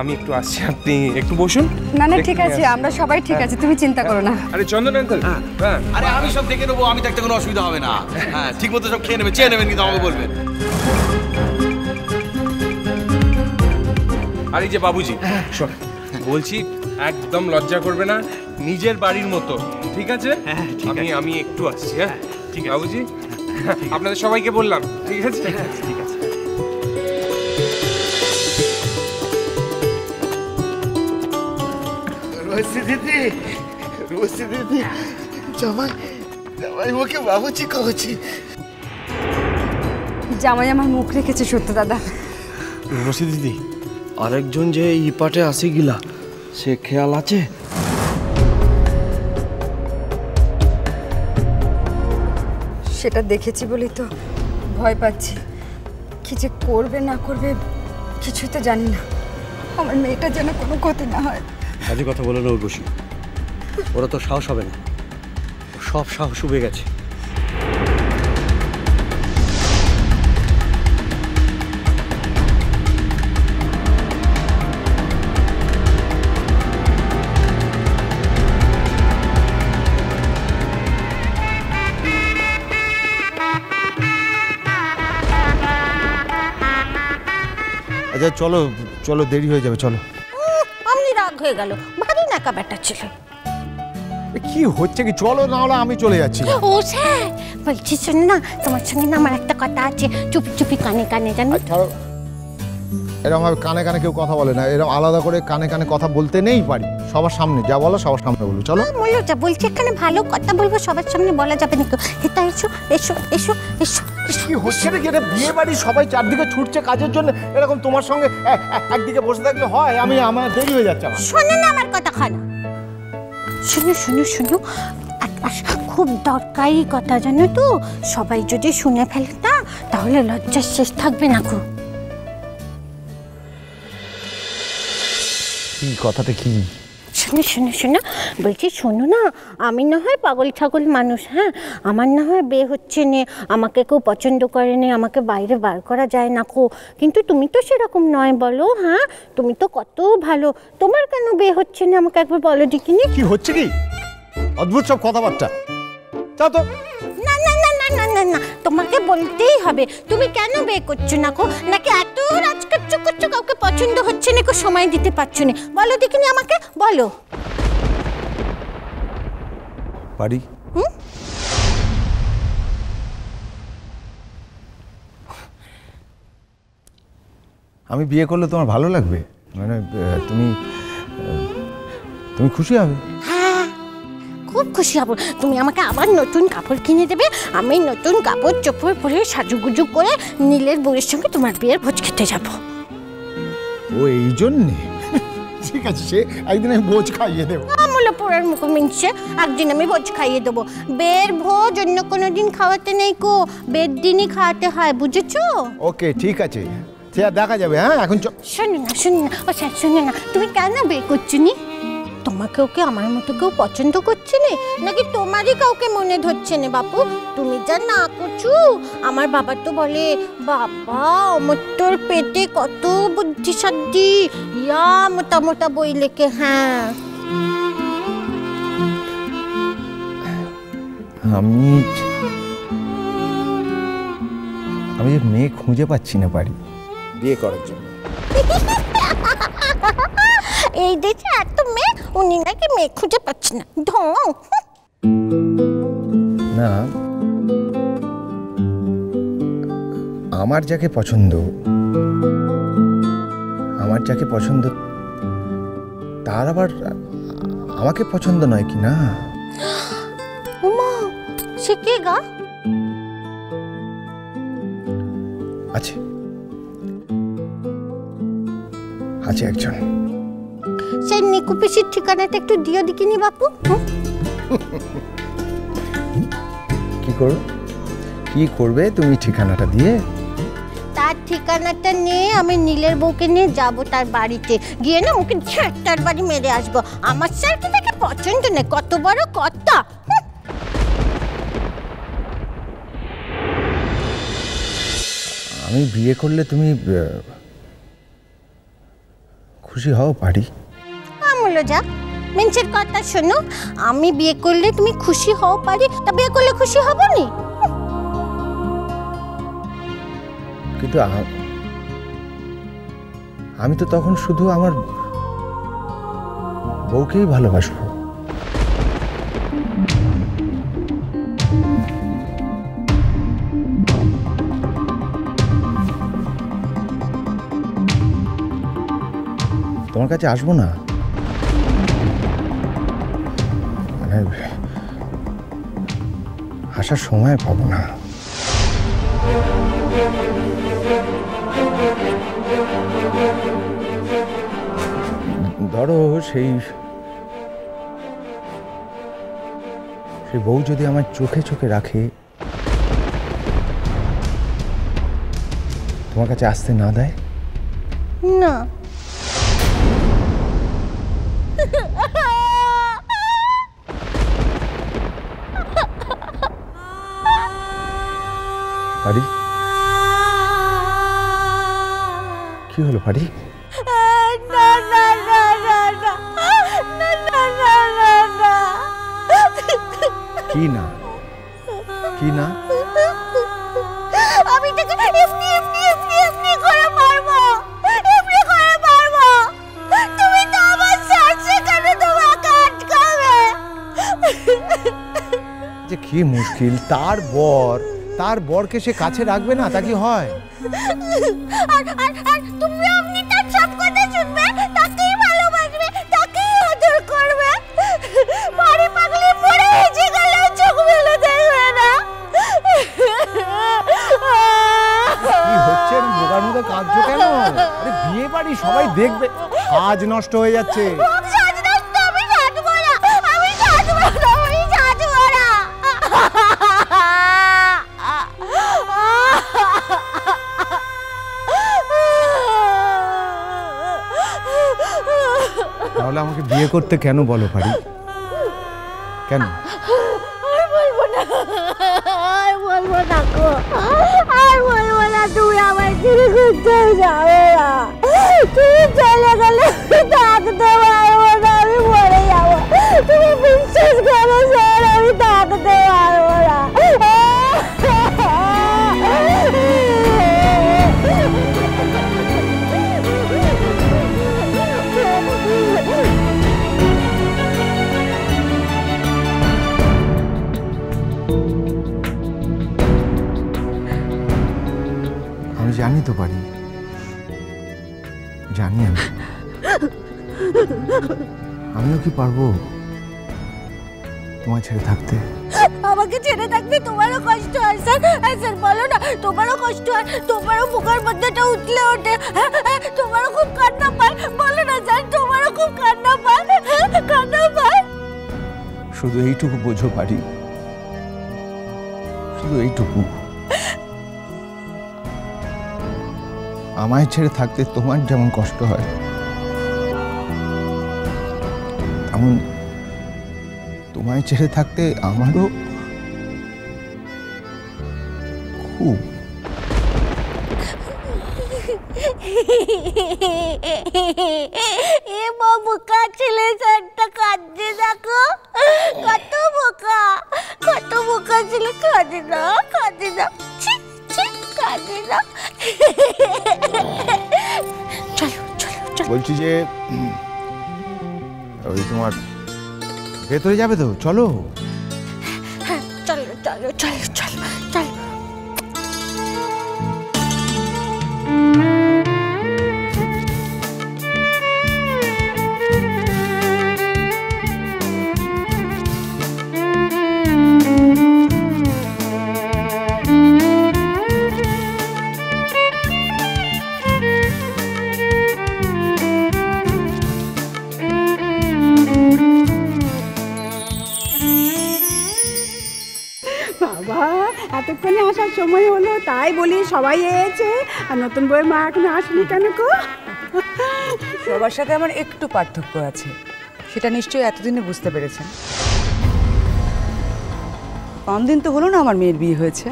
আমি একটু আসছি, আপনি একটু বসুন। না না ঠিক আছে, আমরা সবাই ঠিক আছে, তুমি চিন্তা করো না। আরে চন্দন আঙ্কেল, হ্যাঁ আরে আমি সব দেখে নেবো, আমি থাকতে কোনো অসুবিধা হবে না। হ্যাঁ ঠিক মতো সব খেয়ে নেবেন, চেয়ে নেবেন, কিন্তু আমাকে বলবেন। আর এই যে বাবুজি, শোন বলছি, একদম লজ্জা করবে না, নিজের বাড়ির মতো, ঠিক আছে? আমি একটু আসছি। হ্যাঁ ঠিক আছে বাবুজি, আপনাদের সবাইকে বললাম, ঠিক আছে? ঠিক আছে। রোসি দিদি জামাই ওকে বাবুজি কহছি। জামাই আমার মুখ রেখেছে সত্য দাদা। রোসি দিদি, আরেকজন যে এই পাটে আসি গিলা, সে খেয়াল আছে? সেটা দেখেছি বলেই তো ভয় পাচ্ছি, কি যে করবে না করবে কিছুই তো জানি না। আমার মেয়েটা যেন কোনো ক্ষতি না হয়। কাজে কথা বলে না বসি, ওরা তো সাহস হবে না, সব সাহস উবে গেছে। আচ্ছা চলো চলো, দেরি হয়ে যাবে, চলো। আমনি রাগ হয়ে গেল, ভারী নাকা ব্যাটা ছিল। কি হচ্ছে কি, চলো, না হলে আমি চলে যাচ্ছি। ও স্যার বলছি, শোন না, তোমার সঙ্গে না আমার একটা কথা আছে, চুপি চুপি কানে কানে, জানো? এরকম ভাবে কানে কানে কেউ কথা বলে না, এরকম আলাদা করে কানে কানে কথা বলতে নেই পারি। সবার সামনে যা বলো সবার সামনে বলো, চলো। বলো যা, বলছি এখানে ভালো কথা বলবো, সবার সামনে বলা যাবে না। এটা এসো এসো এসো এসো। কি হচ্ছে নাকি, এটা বিয়ে বাড়ি, সবাই চারদিকে ছুটছে কাজের জন্য, এরকম তোমার সঙ্গে একদিকে বসে থাকলে হয়? আমার দেরি হয়ে যাচ্ছে। শোনো না আমার কথা, খানা শুনো শুনো শুনো, খুব দরকারি কথা জানো তো, সবাই যদি শুনে ফেলে না তাহলে লজ্জার শেষ থাকবে না গো। কি কথাটা কি? শোনো শোনো শোনো, বলছি শোনো না, আমি না হয় পাগল ছাগল মানুষ, হ্যাঁ, আমার না হয় বিয়ে হচ্ছে নে, আমাকে কেউ পছন্দ করে নে, আমাকে বাইরে বার করা যায় না কো, কিন্তু তুমি তো সেরকম নয় বলো। হ্যাঁ তুমি তো কত ভালো, তোমার কেন বিয়ে হচ্ছে না আমাকে একবার বলো দেখিনি। কি হচ্ছে কি, অদ্ভুত সব কথাবার্তা। চাও তো? না না না না না না না, তোমাকে বলতেই হবে, তুমি কেন বিয়ে করছো না কো, নাকি এত রাজকার্য করছো, কাউকে পছন্দ হচ্ছে না কো, সময় দিতে পারছো না, বলো দেখিনি আমাকে, বলো। বাড়ি আমি বিয়ে করলে তোমার ভালো লাগবে? মানে তুমি খুশি হবে? হ্যাঁ খুব খুশি হব, তুমি আমাকে আবার নতুন কাপড় কিনে দেবে, আমি নতুন কাপড় চোপড় পরে সাজুগুজু করে নীলের বউয়ের সঙ্গে তোমার বিয়ের ভোজ খেতে যাব। ও এই জন্যে? ঠিক আছে, সে একদিন আমি ভোজ খাইয়ে দেবো। আমলা পোড়ার মুখ মিনছে, একদিন আমি ভোজ খাইয়ে দেবো। বের ভোজ অন্য কোনো দিন খাওয়াতে নেই কো, বের দিনই খাওয়াতে হয়, বুঝেছো? ওকে ঠিক আছে, সে আর দেখা যাবে। হ্যাঁ এখন শোনো না শোনো না, ও স্যার শোনো না, তুমি কেন বিয়ে করছো নি? তোমাকে ওকে আমার মতো কেউ পছন্দ করছে না, নাকি তোমারই কাউকে মনে ধরছে না? বাপু তুমি যা না করছো, আমার বাবা তো বলে, বাবা অমর পেটে কত বুদ্ধিসাদ্ধি, ইয়া মোটা মোটা বই লেখে। হ্যাঁ আমি যে মেয়ে খুঁজে পাচ্ছি না বাড়ি বিয়ে করার জন্য। এই দেশে এত মেয়ে, উনি নাকি মেয়ে খুঁজে পাচ্ছে না, ঢং। না, আমার যাকে পছন্দ তার আবার আমাকে পছন্দ নয় কি না? উমা, সে কে গা? আছে একজন। সেই নিকু পিসির ঠিকানাটা একটু দিও দেখিনি বাপু। কি করবে তুমি ঠিকানাটা দিয়ে? তার ঠিকানাটা নিয়ে আমি নীলের বউকে নিয়ে যাব তার বাড়িতে, গিয়ে না মুখে ঝাঁটার বাড়ি মেরে আসবো। আমার স্যারকে তাকে পছন্দ নেই, কত বড় কথা। আমি বিয়ে করলে তুমি খুশি হও পারি? আমলো যা মেনসের কথা শোনো, আমি বিয়ে করলে তুমি খুশি হও পারি, তা বিয়ে করলে খুশি হব নি? কিন্তু আমি তো তখন শুধু আমার বউকেই ভালোবাসবো। তোমার কাছে আসবো না, মানে আসার সময় পাবো না। ধরো সেই বউ যদি আমার চোখে চোখে রাখে, তোমার কাছে আসতে না দেয়? না। পারি? কি হলো পারি? না না না না না না না না না না। কি না? কি না? আমি তোকে এমনি এমনি এমনি এমনি করে মারবো, এমনি করে মারবো। তুমি তো আমার সাথে কেন তোমাকে আটকাবে? যে কি মুশকিল, তার বরকে সে কাছে রাখবে না, তা কি হয়? আর তুমি আপনি তার সব কথা শুনবে, তাকেই ভালোবাসবে, তাকেই আদর করবে। বাড়ি পাগলি পড়ে হেজে গেলে চোখ মেলে দেখবে না। কি হচ্ছে? বোকার মতো কাঁদছো কেন? আরে বিয়ে বাড়ি, সবাই দেখবে। কাজ নষ্ট হয়ে যাচ্ছে। তাহলে আমাকে বিয়ে করতে কেন বলো পারি? কেন? বলবো না গো, আর বলবো না। তুমি আমার ছেড়ে ঘুরতে যাবে না। তুমি চলে গেলে থাকতে পারবো না, আমি মরে যাবো। তুমি বিশ্বাস করো স্যার, আমি থাকতে পারবো না। আমি জানি তো পারি, জানি আমিও কি পারবো তোমায় ছেড়ে থাকতে? আমাকে ছেড়ে থাকতে তোমারও কষ্ট হয় স্যার? স্যার বলো না, তোমারও কষ্ট হয়? তোমারও বুকের মধ্যেটা উঠলে ওঠে? তোমারও খুব কান্না পায়? বলো না স্যার, তোমারও খুব কান্না পায়? কান্না পায়? শুধু এইটুকু বোঝো পারি, শুধু এইটুকু, আমায় ছেড়ে থাকতে তোমার যেমন কষ্ট হয়, তেমন তোমায় ছেড়ে থাকতে আমারও খুব। এ বোকা ছেলে স্যারটা কাঁদছে, দেখো কত বোকা, কত বোকা ছেলে। কাঁদে না, কাঁদে না, কাঁদে না। চলো চলো চলো। বলছি যে ওই তোমার ভেতরে যাবে তো? চলো। হ্যাঁ চলো চলো চলো চলো চলো। বাবা, এতক্ষণে আসার সময় হলো, তাই বলি সবাই এসেছে, আর নতুন বউয়ের মা এখনো আসেনি কেন গো? সবার সাথে আমার একটু পার্থক্য আছে, সেটা নিশ্চয়ই এতদিনে বুঝতে পেরেছেন। কম দিন তো হলো না আমার মেয়ের বিয়ে হয়েছে।